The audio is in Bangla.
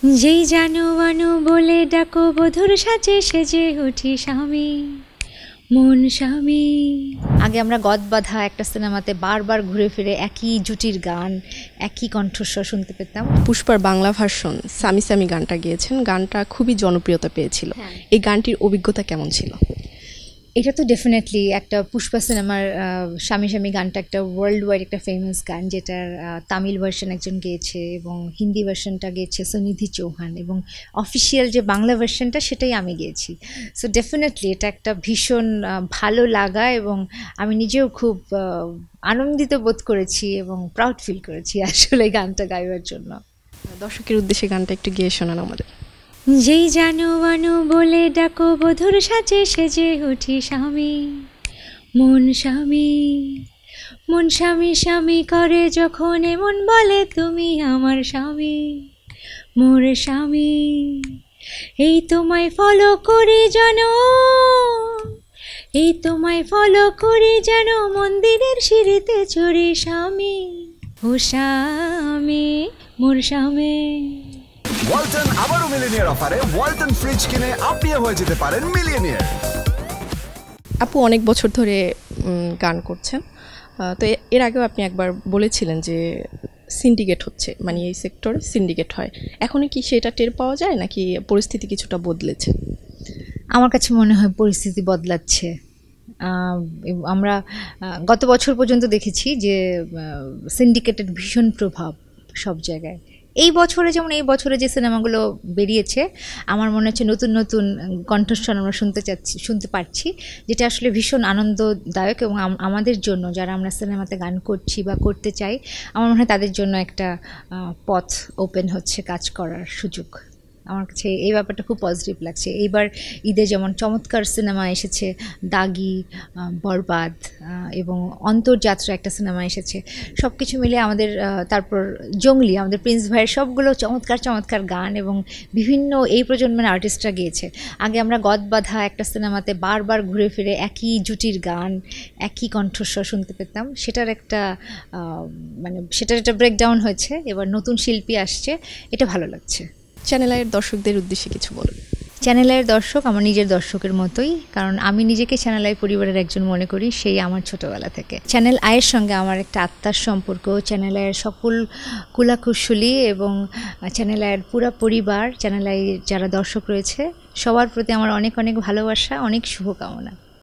যেই জানো বানু বলে ডাকো বধুর সাজে সেজে উঠি স্বামী মন স্বামী। আগে আমরা গদবাঁধা একটা সিনেমাতে বারবার ঘুরে ফিরে একই জুটির গান, একই কণ্ঠস্বর শুনতে পেতাম। পুষ্পার বাংলা ভার্সন সামি সামি গানটা গিয়েছেন, গানটা খুবই জনপ্রিয়তা পেয়েছিল। এই গানটির অভিজ্ঞতা কেমন ছিল? এটা তো ডেফিনেটলি একটা পুষ্পা সিনেমার স্বামী স্বামী গানটা একটা ওয়ার্ল্ড ওয়াইড একটা ফেমাস গান, যেটার তামিল ভার্সন একজন গেয়েছে এবং হিন্দি ভার্সনটা গেয়েছে সুনিধি চৌহান, এবং অফিসিয়াল যে বাংলা ভার্সনটা সেটাই আমি গেয়েছি। সো ডেফিনেটলি এটা একটা ভীষণ ভালো লাগা, এবং আমি নিজেও খুব আনন্দিত বোধ করেছি এবং প্রাউড ফিল করেছি আসলে গানটা গাইবার জন্য। দর্শকের উদ্দেশ্যে গানটা একটু গেয়ে শোনান আমাদের। যেই জানো বানু বলে ডাকো বধুর সাজে সেজে উঠি স্বামী মন স্বামী। মন স্বামী স্বামী করে যখন এমন বলে তুমি আমার স্বামী মোর স্বামী। এই তোমায় ফলো করি যেন, এই তোমায় ফলো করি যেন মন্দিরের সিঁড়িতে চড়ি স্বামী ও স্বামী মোর স্বামী। ওয়ালটন আবারও মিলিনিয়ার অফারে ওয়ালটন ফ্রিজ কিনে আপনিও হয়ে যেতে পারেন মিলিয়নিয়ার। আপু অনেক বছর ধরে গান করছেন, তো এর আগেও আপনি একবার বলেছিলেন যে সিন্ডিকেট হচ্ছে, মানে এই সেক্টরে সিন্ডিকেট হয়। এখনই কি সেটা টের পাওয়া যায় নাকি পরিস্থিতি কিছুটা বদলেছে? আমার কাছে মনে হয় পরিস্থিতি বদলাচ্ছে। আমরা গত বছর পর্যন্ত দেখেছি যে সিন্ডিকেটের ভীষণ প্রভাব সব জায়গায়। এই বছরে যেমন এই বছরে যে সিনেমাগুলো বেরিয়েছে, আমার মনে হচ্ছে নতুন নতুন কণ্ঠস্বর আমরা শুনতে পারছি, যেটা আসলে ভীষণ আনন্দদায়ক, এবং আমাদের জন্য যারা আমরা সিনেমাতে গান করছি বা করতে চাই, আমার মনে হয় তাদের জন্য একটা পথ ওপেন হচ্ছে, কাজ করার সুযোগ। আমার কাছে এই ব্যাপারটা খুব পজিটিভ লাগছে। এইবার ঈদে যেমন চমৎকার সিনেমা এসেছে, দাগি, বরবাদ এবং অন্তর্যাত্রা একটা সিনেমা এসেছে, সব কিছু মিলে আমাদের, তারপর জঙ্গলি, আমাদের প্রিন্স ভাইয়ের সবগুলো চমৎকার চমৎকার গান, এবং বিভিন্ন এই প্রজন্মের আর্টিস্টরা গেয়েছে। আগে আমরা গদবাঁধা একটা সিনেমাতে বারবার ঘুরে ফিরে একই জুটির গান, একই কণ্ঠস্বর শুনতে পেতাম, সেটার একটা সেটার একটা ব্রেকডাউন হয়েছে। এবার নতুন শিল্পী আসছে, এটা ভালো লাগছে। চ্যানেল আইয়ের দর্শকদের উদ্দেশ্যে কিছু বলুন। চ্যানেল আইয়ের দর্শক আমার নিজের দর্শকের মতোই, কারণ আমি নিজেকে চ্যানেল আই পরিবারের একজন মনে করি, সেই আমার ছোটোবেলা থেকে। চ্যানেল আইয়ের সঙ্গে আমার একটা আত্মার সম্পর্ক, চ্যানেল আইয়ের সকল কুলাকুশলী এবং চ্যানেল আইয়ের পুরো পরিবার, চ্যানেল আইয়ের যারা দর্শক রয়েছে সবার প্রতি আমার অনেক অনেক ভালোবাসা, অনেক শুভকামনা।